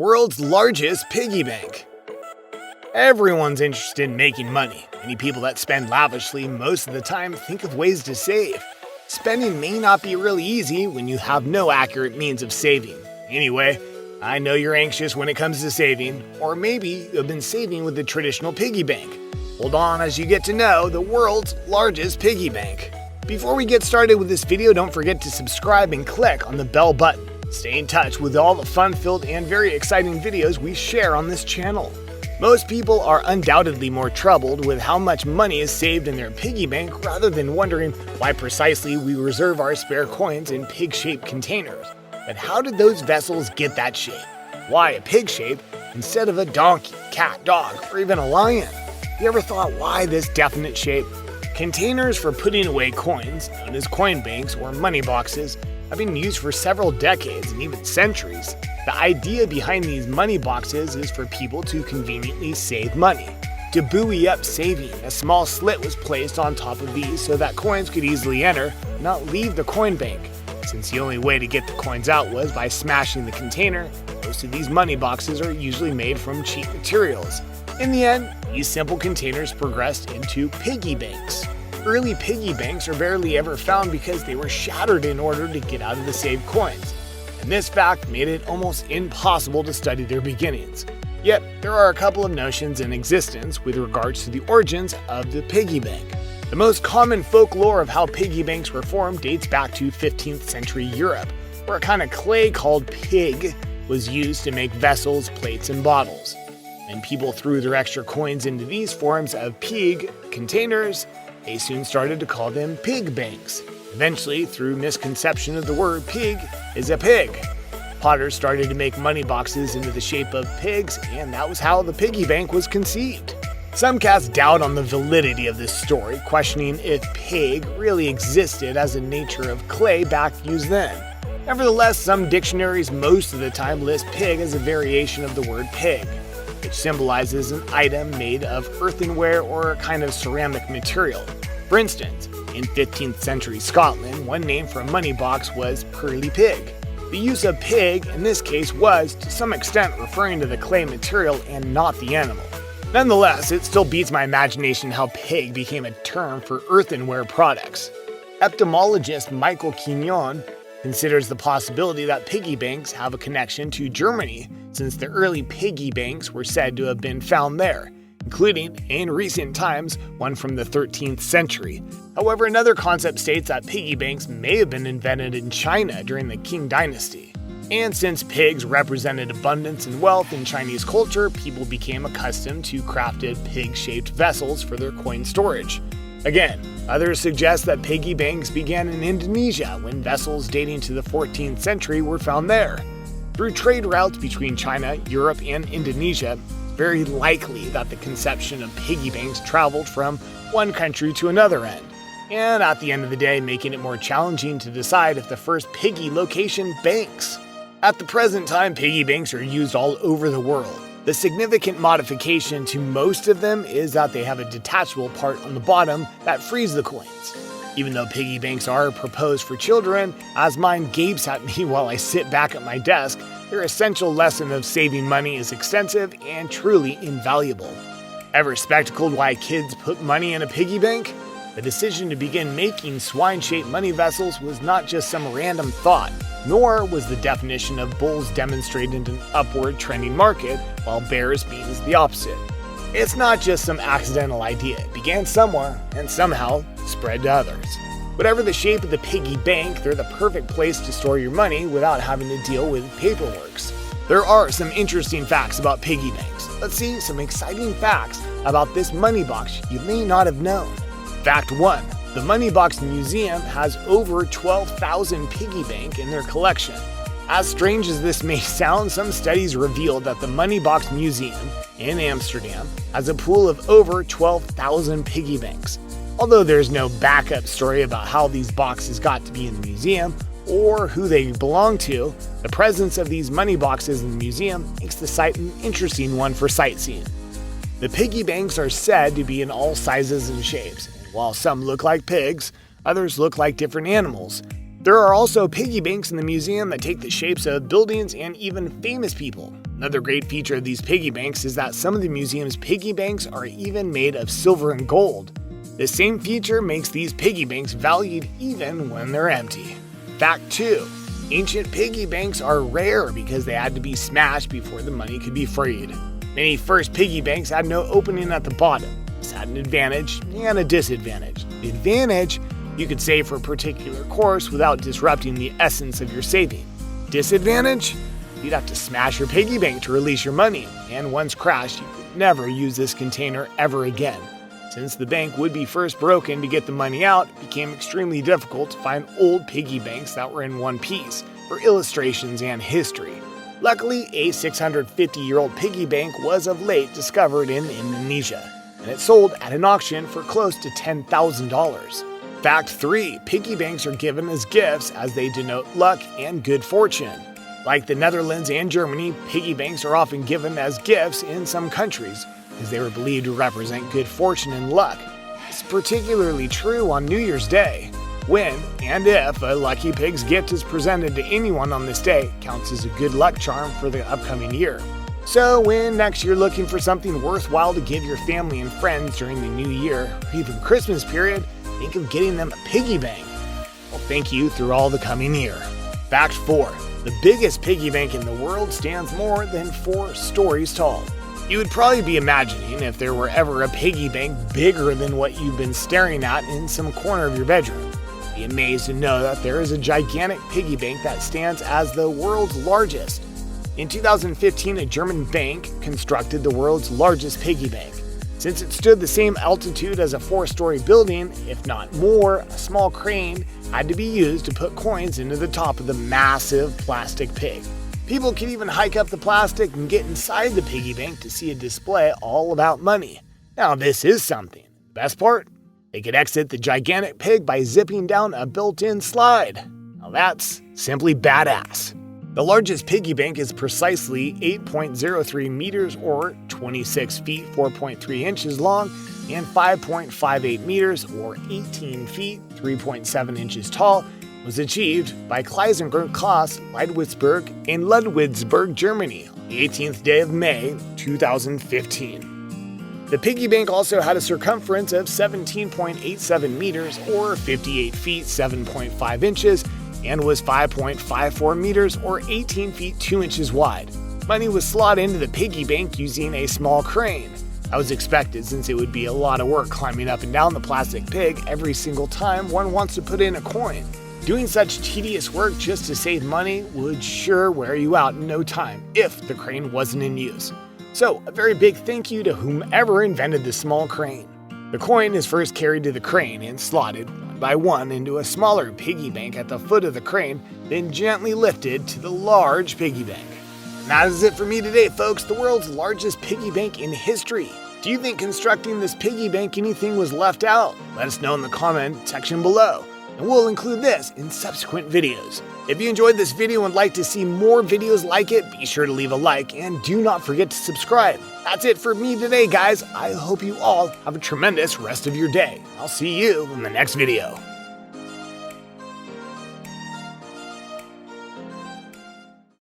World's largest piggy bank. Everyone's interested in making money. Many people that spend lavishly most of the time think of ways to save. Spending may not be really easy when you have no accurate means of saving. Anyway, I know you're anxious when it comes to saving, or maybe you've been saving with the traditional piggy bank. Hold on as you get to know the world's largest piggy bank. Before we get started with this video, don't forget to subscribe and click on the bell button. Stay in touch with all the fun-filled and very exciting videos we share on this channel. Most people are undoubtedly more troubled with how much money is saved in their piggy bank rather than wondering why precisely we reserve our spare coins in pig-shaped containers. But how did those vessels get that shape? Why a pig shape instead of a donkey, cat, dog, or even a lion? You ever thought why this definite shape? Containers for putting away coins, known as coin banks or money boxes, have been used for several decades and even centuries. The idea behind these money boxes is for people to conveniently save money. To buoy up saving, a small slit was placed on top of these so that coins could easily enter, not leave the coin bank. Since the only way to get the coins out was by smashing the container, most of these money boxes are usually made from cheap materials. In the end, these simple containers progressed into piggy banks. Early piggy banks are barely ever found because they were shattered in order to get out of the saved coins, and this fact made it almost impossible to study their beginnings. Yet, there are a couple of notions in existence with regards to the origins of the piggy bank. The most common folklore of how piggy banks were formed dates back to 15th century Europe, where a kind of clay called pig was used to make vessels, plates, and bottles. And people threw their extra coins into these forms of pig containers. They soon started to call them pig banks. Eventually, through misconception of the word pig is a pig, potters started to make money boxes into the shape of pigs, and that was how the piggy bank was conceived. Some cast doubt on the validity of this story, questioning if pig really existed as a nature of clay back used then. Nevertheless, some dictionaries most of the time list pig as a variation of the word pig, which symbolizes an item made of earthenware or a kind of ceramic material. For instance, in 15th century Scotland, one name for a money box was pearly pig. The use of pig in this case was, to some extent, referring to the clay material and not the animal. Nonetheless, it still beats my imagination how pig became a term for earthenware products. Etymologist Michael Quignon considers the possibility that piggy banks have a connection to Germany, since the early piggy banks were said to have been found there, including, in recent times, one from the 13th century. However, another concept states that piggy banks may have been invented in China during the Qing dynasty. And since pigs represented abundance and wealth in Chinese culture, people became accustomed to crafted pig-shaped vessels for their coin storage. Again, others suggest that piggy banks began in Indonesia when vessels dating to the 14th century were found there. Through trade routes between China, Europe, and Indonesia, it's very likely that the conception of piggy banks traveled from one country to another end, and at the end of the day making it more challenging to decide if the first piggy location banks. At the present time, piggy banks are used all over the world. The significant modification to most of them is that they have a detachable part on the bottom that frees the coins. Even though piggy banks are proposed for children, as mine gapes at me while I sit back at my desk, their essential lesson of saving money is extensive and truly invaluable. Ever spectacled why kids put money in a piggy bank? The decision to begin making swine-shaped money vessels was not just some random thought, nor was the definition of bulls demonstrated an upward trending market, while bears means the opposite. It's not just some accidental idea. It began somewhere and somehow spread to others. Whatever the shape of the piggy bank, they're the perfect place to store your money without having to deal with paperwork. There are some interesting facts about piggy banks. Let's see some exciting facts about this money box you may not have known. Fact 1. The Money Box Museum has over 12,000 piggy bank in their collection. As strange as this may sound, some studies revealed that the Money Box Museum in Amsterdam has a pool of over 12,000 piggy banks. Although there's no backup story about how these boxes got to be in the museum or who they belong to, the presence of these money boxes in the museum makes the site an interesting one for sightseeing. The piggy banks are said to be in all sizes and shapes. While some look like pigs, others look like different animals. There are also piggy banks in the museum that take the shapes of buildings and even famous people. Another great feature of these piggy banks is that some of the museum's piggy banks are even made of silver and gold. This same feature makes these piggy banks valued even when they're empty. Fact 2. Ancient piggy banks are rare because they had to be smashed before the money could be freed. Many first piggy banks had no opening at the bottom. This had an advantage and a disadvantage. The advantage, you could save for a particular course without disrupting the essence of your saving. Disadvantage? You'd have to smash your piggy bank to release your money, and once crashed, you could never use this container ever again. Since the bank would be first broken to get the money out, it became extremely difficult to find old piggy banks that were in one piece for illustrations and history. Luckily, a 650-year-old piggy bank was of late discovered in Indonesia, and it sold at an auction for close to $10,000. Fact 3. Piggy banks are given as gifts as they denote luck and good fortune. Like the Netherlands and Germany, piggy banks are often given as gifts in some countries, as they were believed to represent good fortune and luck. It's particularly true on New Year's Day, when and if a lucky pig's gift is presented to anyone on this day, it counts as a good luck charm for the upcoming year. So when next you're looking for something worthwhile to give your family and friends during the New Year or even Christmas period, think of getting them a piggy bank. Well, thank you through all the coming year. Fact 4. The biggest piggy bank in the world stands more than 4 stories tall. You would probably be imagining if there were ever a piggy bank bigger than what you've been staring at in some corner of your bedroom. Be amazed to know that there is a gigantic piggy bank that stands as the world's largest. In 2015, a German bank constructed the world's largest piggy bank. Since it stood the same altitude as a 4-story building, if not more, a small crane had to be used to put coins into the top of the massive plastic pig. People could even hike up the plastic and get inside the piggy bank to see a display all about money. Now this is something. The best part? They could exit the gigantic pig by zipping down a built-in slide. Now that's simply badass. The largest piggy bank is precisely 8.03 meters or 26 feet 4.3 inches long and 5.58 meters or 18 feet 3.7 inches tall, was achieved by Kleisenberg-Klasse Leidwitzburg in Ludwigsburg, Germany on the 18th day of May 2015. The piggy bank also had a circumference of 17.87 meters or 58 feet 7.5 inches and was 5.54 meters or 18 feet 2 inches wide. Money was slotted into the piggy bank using a small crane. That was expected since it would be a lot of work climbing up and down the plastic pig every single time one wants to put in a coin. Doing such tedious work just to save money would sure wear you out in no time if the crane wasn't in use. So, a very big thank you to whomever invented the small crane. The coin is first carried to the crane and slotted one by one into a smaller piggy bank at the foot of the crane, then gently lifted to the large piggy bank. And that is it for me today, folks, the world's largest piggy bank in history. Do you think constructing this piggy bank anything was left out? Let us know in the comment section below, and we'll include this in subsequent videos. If you enjoyed this video and would like to see more videos like it, be sure to leave a like and do not forget to subscribe. That's it for me today, guys. I hope you all have a tremendous rest of your day. I'll see you in the next video.